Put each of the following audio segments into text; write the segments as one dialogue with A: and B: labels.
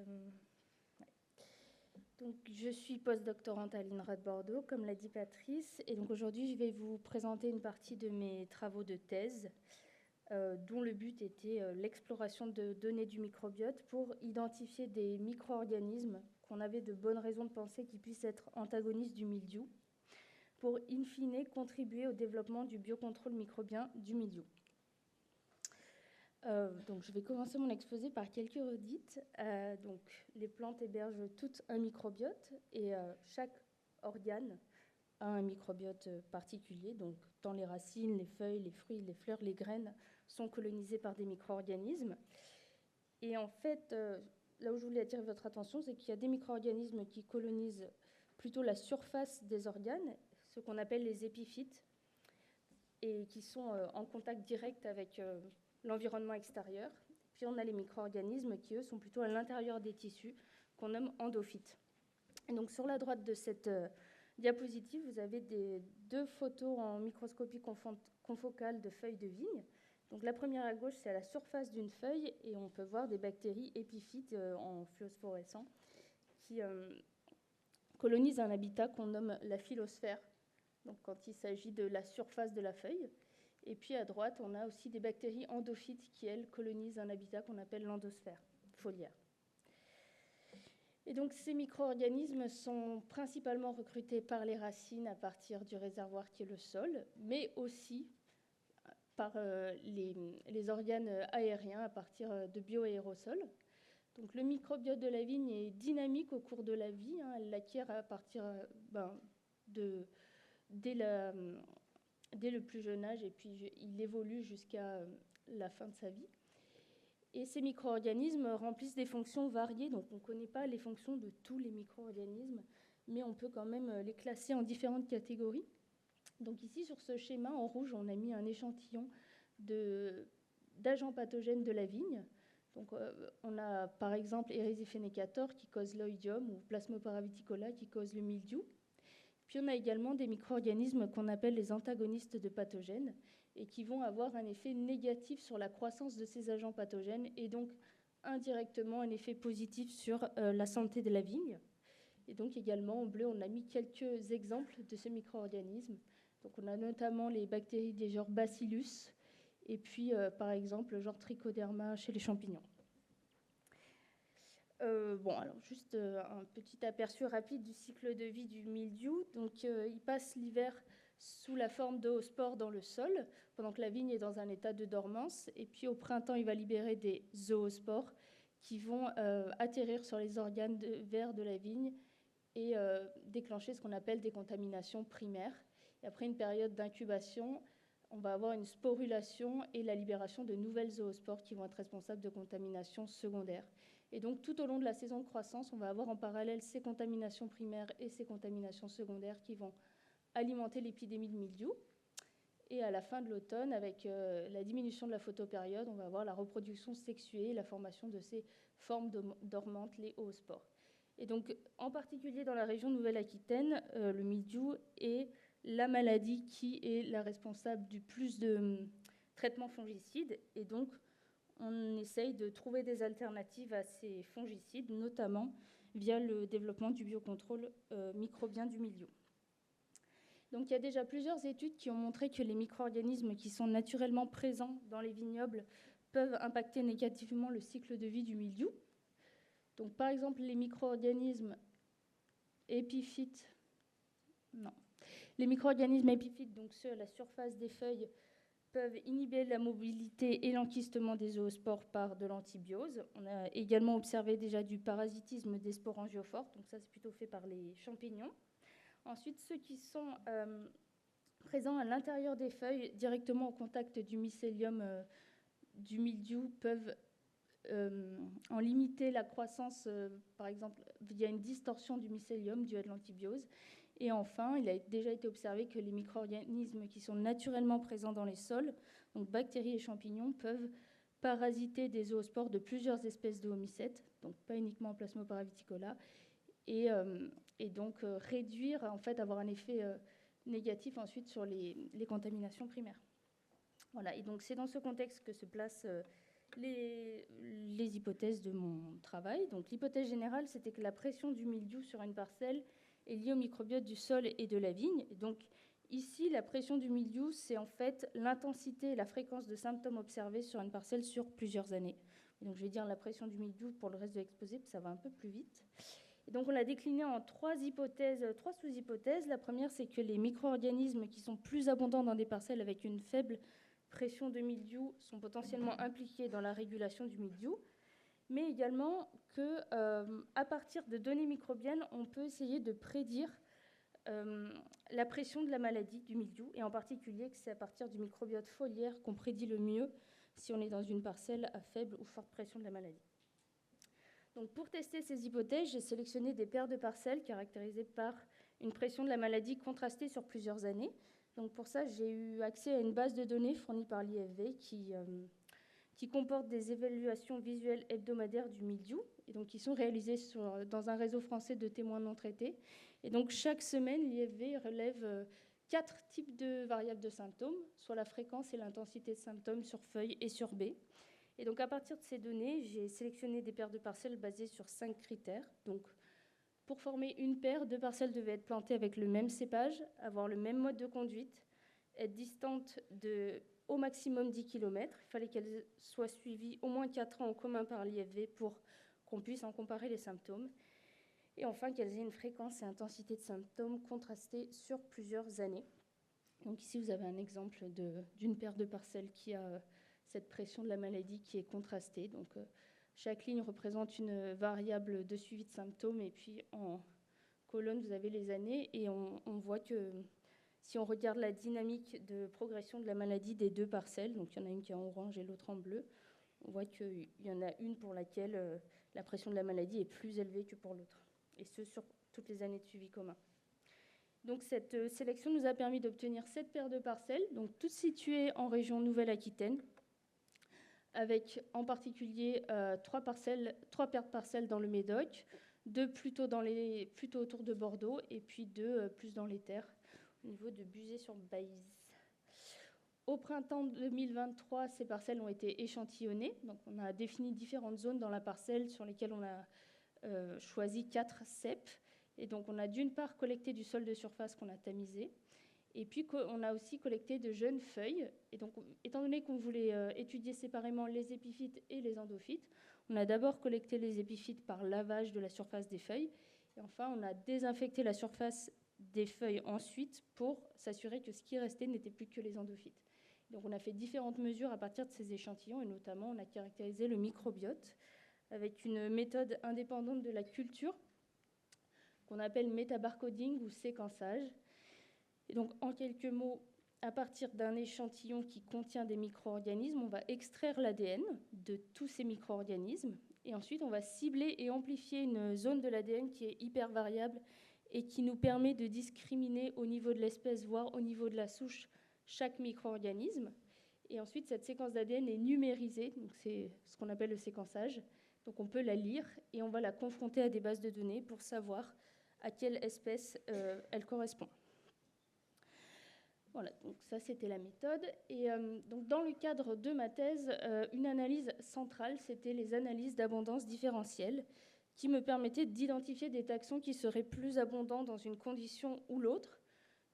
A: Ouais. Donc, je suis postdoctorante à l'INRA de Bordeaux, comme l'a dit Patrice, et donc aujourd'hui, je vais vous présenter une partie de mes travaux de thèse, dont le but était l'exploration de données du microbiote pour identifier des micro-organismes qu'on avait de bonnes raisons de penser qu'ils puissent être antagonistes du mildiou, pour in fine contribuer au développement du biocontrôle microbien du mildiou. Donc, je vais commencer mon exposé par quelques redites. Donc, les plantes hébergent toutes un microbiote et chaque organe a un microbiote particulier. Donc, tant les racines, les feuilles, les fruits, les fleurs, les graines sont colonisées par des micro-organismes. Et en fait, là où je voulais attirer votre attention, c'est qu'il y a des micro-organismes qui colonisent plutôt la surface des organes, ce qu'on appelle les épiphytes, et qui sont en contact direct avec l'environnement extérieur. Puis on a les micro-organismes qui, eux, sont plutôt à l'intérieur des tissus, qu'on nomme endophytes. Et donc sur la droite de cette diapositive, vous avez deux photos en microscopie confocale de feuilles de vigne. Donc la première à gauche, c'est à la surface d'une feuille, et on peut voir des bactéries épiphytes en phosphorescent qui colonisent un habitat qu'on nomme la phylosphère, donc quand il s'agit de la surface de la feuille. Et puis à droite, on a aussi des bactéries endophytes qui, elles, colonisent un habitat qu'on appelle l'endosphère foliaire. Et donc ces micro-organismes sont principalement recrutés par les racines à partir du réservoir qui est le sol, mais aussi par les organes aériens à partir de bioaérosols. Donc le microbiote de la vigne est dynamique au cours de la vie, hein, elle l'acquiert à partir dès le plus jeune âge, et puis il évolue jusqu'à la fin de sa vie. Et ces micro-organismes remplissent des fonctions variées, donc on ne connaît pas les fonctions de tous les micro-organismes, mais on peut quand même les classer en différentes catégories. Donc ici, sur ce schéma, en rouge, on a mis un échantillon d'agents pathogènes de la vigne. Donc on a par exemple Erythrophenicator qui cause l'oïdium ou Plasmopara viticola qui cause le mildiou. Puis on a également des micro-organismes qu'on appelle les antagonistes de pathogènes et qui vont avoir un effet négatif sur la croissance de ces agents pathogènes et donc indirectement un effet positif sur la santé de la vigne. Et donc également en bleu, on a mis quelques exemples de ces micro-organismes. Donc on a notamment les bactéries des genres Bacillus et puis par exemple le genre Trichoderma chez les champignons. Alors juste un petit aperçu rapide du cycle de vie du mildiou. Donc, il passe l'hiver sous la forme d'oospores dans le sol, pendant que la vigne est dans un état de dormance. Et puis, au printemps, il va libérer des zoospores qui vont atterrir sur les organes verts de la vigne et déclencher ce qu'on appelle des contaminations primaires. Et après une période d'incubation, on va avoir une sporulation et la libération de nouvelles zoospores qui vont être responsables de contaminations secondaires. Et donc, tout au long de la saison de croissance, on va avoir en parallèle ces contaminations primaires et ces contaminations secondaires qui vont alimenter l'épidémie de mildiou. Et à la fin de l'automne, avec la diminution de la photopériode, on va avoir la reproduction sexuée et la formation de ces formes dormantes, les oospores. Et donc, en particulier dans la région Nouvelle-Aquitaine, le mildiou est la maladie qui est la responsable du plus de traitements fongicides. Et donc, on essaye de trouver des alternatives à ces fongicides, notamment via le développement du biocontrôle microbien du milieu. Donc il y a déjà plusieurs études qui ont montré que les micro-organismes qui sont naturellement présents dans les vignobles peuvent impacter négativement le cycle de vie du mildiou. Donc par exemple les micro-organismes épiphytes, donc ceux à la surface des feuilles, peuvent inhiber la mobilité et l'enquistement des zoospores par de l'antibiose. On a également observé déjà du parasitisme des sporangiophores, donc ça c'est plutôt fait par les champignons. Ensuite, ceux qui sont présents à l'intérieur des feuilles, directement au contact du mycélium du mildiou, peuvent en limiter la croissance, par exemple via une distorsion du mycélium due à de l'antibiose. Et enfin, il a déjà été observé que les micro-organismes qui sont naturellement présents dans les sols, donc bactéries et champignons, peuvent parasiter des zoospores de plusieurs espèces de homicètes, donc pas uniquement Plasmopara viticola, et donc réduire, en fait, avoir un effet négatif ensuite sur les contaminations primaires. Voilà, et donc c'est dans ce contexte que se place les hypothèses de mon travail. Donc l'hypothèse générale, c'était que la pression du mildiou sur une parcelle est liée au microbiote du sol et de la vigne. Et donc ici, la pression du mildiou, c'est en fait l'intensité et la fréquence de symptômes observés sur une parcelle sur plusieurs années. Et donc je vais dire la pression du mildiou pour le reste de l'exposé, ça va un peu plus vite. Et donc on l'a décliné en trois sous-hypothèses. La première, c'est que les micro-organismes qui sont plus abondants dans des parcelles avec une faible pression de mildiou sont potentiellement impliqués dans la régulation du mildiou, mais également que à partir de données microbiennes, on peut essayer de prédire la pression de la maladie du mildiou, et en particulier que c'est à partir du microbiote foliaire qu'on prédit le mieux si on est dans une parcelle à faible ou forte pression de la maladie. Donc pour tester ces hypothèses, j'ai sélectionné des paires de parcelles caractérisées par une pression de la maladie contrastée sur plusieurs années. Donc pour ça, j'ai eu accès à une base de données fournie par l'IFV qui comporte des évaluations visuelles hebdomadaires du mildiou, et donc qui sont réalisées dans un réseau français de témoins non traités. Et donc chaque semaine, l'IFV relève 4 types de variables de symptômes, soit la fréquence et l'intensité de symptômes sur feuilles et sur baies. Et donc à partir de ces données, j'ai sélectionné des paires de parcelles basées sur 5 critères. Donc pour former une paire, 2 parcelles devaient être plantées avec le même cépage, avoir le même mode de conduite, être distantes de au maximum 10 km. Il fallait qu'elles soient suivies au moins 4 ans en commun par l'IFV pour qu'on puisse en comparer les symptômes. Et enfin, qu'elles aient une fréquence et intensité de symptômes contrastées sur plusieurs années. Donc ici, vous avez un exemple d'une paire de parcelles qui a cette pression de la maladie qui est contrastée. Donc chaque ligne représente une variable de suivi de symptômes, et puis en colonne, vous avez les années, et on voit que si on regarde la dynamique de progression de la maladie des 2 parcelles, donc il y en a une qui est en orange et l'autre en bleu, on voit qu'il y en a une pour laquelle la pression de la maladie est plus élevée que pour l'autre, et ce sur toutes les années de suivi commun. Donc cette sélection nous a permis d'obtenir 7 paires de parcelles, donc toutes situées en région Nouvelle-Aquitaine, avec en particulier 3 paires de parcelles dans le Médoc, 2 plutôt autour de Bordeaux, et puis 2 plus dans les terres, au niveau de Buzet-sur-Baïse. Au printemps 2023, ces parcelles ont été échantillonnées. Donc on a défini différentes zones dans la parcelle sur lesquelles on a choisi 4 cèpes. Et donc on a d'une part collecté du sol de surface qu'on a tamisé, et puis on a aussi collecté de jeunes feuilles. Et donc étant donné qu'on voulait étudier séparément les épiphytes et les endophytes, on a d'abord collecté les épiphytes par lavage de la surface des feuilles, et enfin on a désinfecté la surface des feuilles ensuite pour s'assurer que ce qui restait n'était plus que les endophytes. Donc on a fait différentes mesures à partir de ces échantillons, et notamment on a caractérisé le microbiote avec une méthode indépendante de la culture qu'on appelle métabarcoding ou séquençage. Et donc en quelques mots, à partir d'un échantillon qui contient des micro-organismes, on va extraire l'ADN de tous ces micro-organismes, et ensuite on va cibler et amplifier une zone de l'ADN qui est hyper variable et qui nous permet de discriminer au niveau de l'espèce, voire au niveau de la souche, chaque micro-organisme. Et ensuite, cette séquence d'ADN est numérisée, donc c'est ce qu'on appelle le séquençage. Donc on peut la lire et on va la confronter à des bases de données pour savoir à quelle espèce elle correspond. Voilà, donc ça c'était la méthode. Et donc dans le cadre de ma thèse, une analyse centrale, c'était les analyses d'abondance différentielle, qui me permettaient d'identifier des taxons qui seraient plus abondants dans une condition ou l'autre.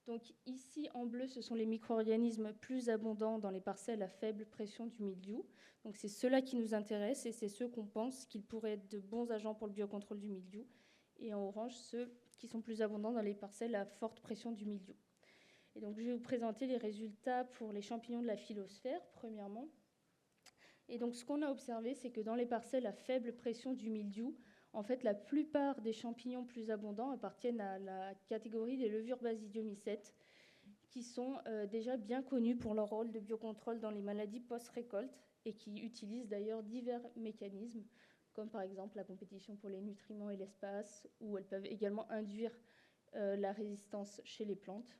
A: Donc ici en bleu, ce sont les micro-organismes plus abondants dans les parcelles à faible pression du mildiou. Donc c'est ceux-là qui nous intéressent, et c'est ceux qu'on pense qu'ils pourraient être de bons agents pour le biocontrôle du mildiou. Et en orange, ceux qui sont plus abondants dans les parcelles à forte pression du mildiou. Et donc, je vais vous présenter les résultats pour les champignons de la phylosphère, premièrement. Et donc, ce qu'on a observé, c'est que dans les parcelles à faible pression du mildiou, en fait, la plupart des champignons plus abondants appartiennent à la catégorie des levures basidiomycètes, qui sont déjà bien connus pour leur rôle de biocontrôle dans les maladies post-récolte, et qui utilisent d'ailleurs divers mécanismes, comme par exemple la compétition pour les nutriments et l'espace, ou elles peuvent également induire la résistance chez les plantes.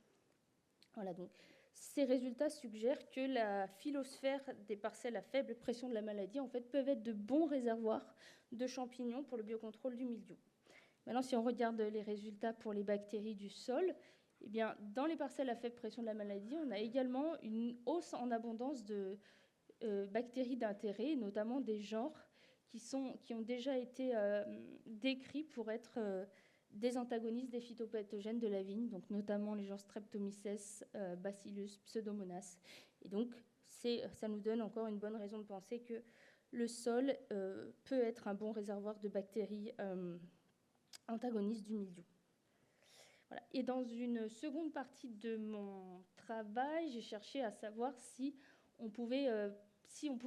A: Voilà, donc ces résultats suggèrent que la phylosphère des parcelles à faible pression de la maladie en fait, peuvent être de bons réservoirs de champignons pour le biocontrôle du mildiou. Maintenant, si on regarde les résultats pour les bactéries du sol, eh bien, dans les parcelles à faible pression de la maladie, on a également une hausse en abondance bactéries d'intérêt, notamment des genres qui ont déjà été décrits pour être des antagonistes des phytopathogènes de la vigne, donc notamment les genres Streptomyces, Bacillus, Pseudomonas. Et donc, ça nous donne encore une bonne raison de penser que le sol peut être un bon réservoir de bactéries antagonistes du mildiou. Voilà. Et dans une seconde partie de mon travail, j'ai cherché à savoir si on pouvait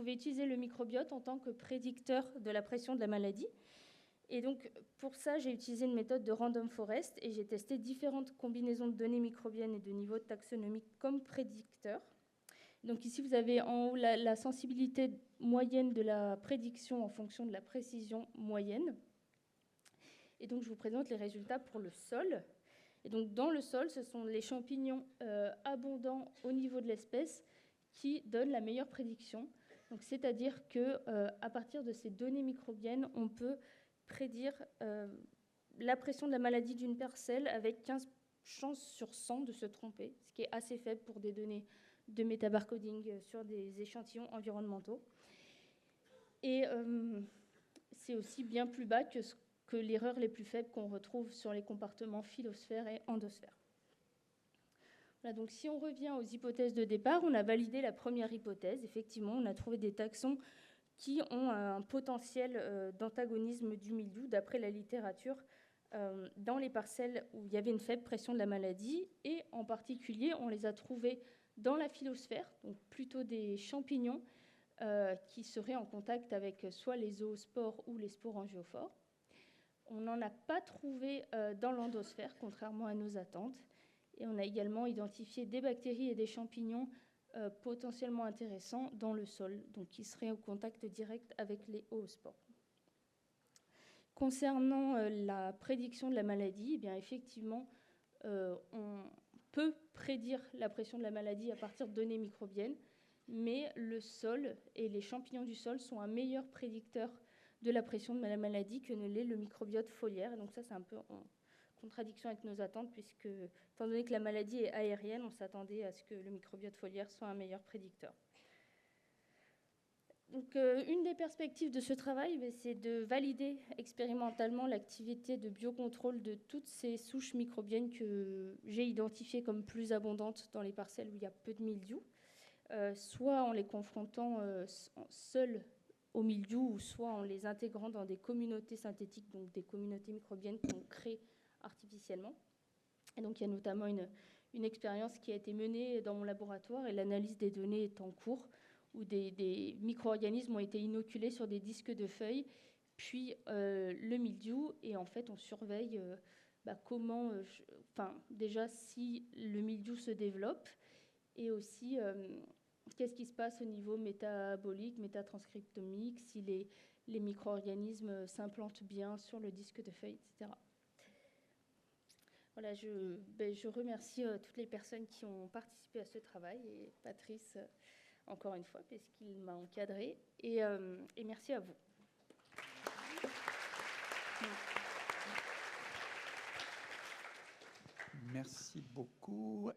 A: utiliser le microbiote en tant que prédicteur de la pression de la maladie. Et donc, pour ça, j'ai utilisé une méthode de random forest et j'ai testé différentes combinaisons de données microbiennes et de niveaux de taxonomie comme prédicteurs. Donc ici, vous avez en haut la sensibilité moyenne de la prédiction en fonction de la précision moyenne. Et donc, je vous présente les résultats pour le sol. Et donc, dans le sol, ce sont les champignons abondants au niveau de l'espèce qui donnent la meilleure prédiction. Donc, c'est-à-dire qu'à partir de ces données microbiennes, on peut prédire la pression de la maladie d'une parcelle avec 15 chances sur 100 de se tromper, ce qui est assez faible pour des données de métabarcoding sur des échantillons environnementaux. Et c'est aussi bien plus bas que l'erreur les plus faibles qu'on retrouve sur les compartiments phylosphère et endosphère. Voilà, donc si on revient aux hypothèses de départ, on a validé la première hypothèse. Effectivement, on a trouvé des taxons qui ont un potentiel d'antagonisme du mildiou, d'après la littérature, dans les parcelles où il y avait une faible pression de la maladie. Et en particulier, on les a trouvés dans la phylosphère, donc plutôt des champignons qui seraient en contact avec soit les zoospores ou les sporangiophores. On n'en a pas trouvé dans l'endosphère, contrairement à nos attentes. Et on a également identifié des bactéries et des champignons potentiellement intéressants dans le sol, donc qui seraient au contact direct avec les oospores. Concernant la prédiction de la maladie, eh bien, effectivement, on peut prédire la pression de la maladie à partir de données microbiennes, mais le sol et les champignons du sol sont un meilleur prédicteur de la pression de la maladie que ne l'est le microbiote foliaire. Et donc ça, c'est un peu en contradiction avec nos attentes, puisque, étant donné que la maladie est aérienne, on s'attendait à ce que le microbiote foliaire soit un meilleur prédicteur. Donc, une des perspectives de ce travail, c'est de valider expérimentalement l'activité de biocontrôle de toutes ces souches microbiennes que j'ai identifiées comme plus abondantes dans les parcelles où il y a peu de mildiou, soit en les confrontant seuls au mildiou, ou soit en les intégrant dans des communautés synthétiques, donc des communautés microbiennes qu'on crée artificiellement. Et donc, il y a notamment une expérience qui a été menée dans mon laboratoire, et l'analyse des données est en cours, où des micro-organismes ont été inoculés sur des disques de feuilles, puis le mildiou, et en fait, on surveille comment, déjà si le mildiou se développe, et aussi qu'est-ce qui se passe au niveau métabolique, métatranscriptomique, si les micro-organismes s'implantent bien sur le disque de feuilles, etc. Voilà, je remercie toutes les personnes qui ont participé à ce travail, et Patrice, encore une fois, puisqu'il m'a encadré, et merci à vous.
B: Merci beaucoup.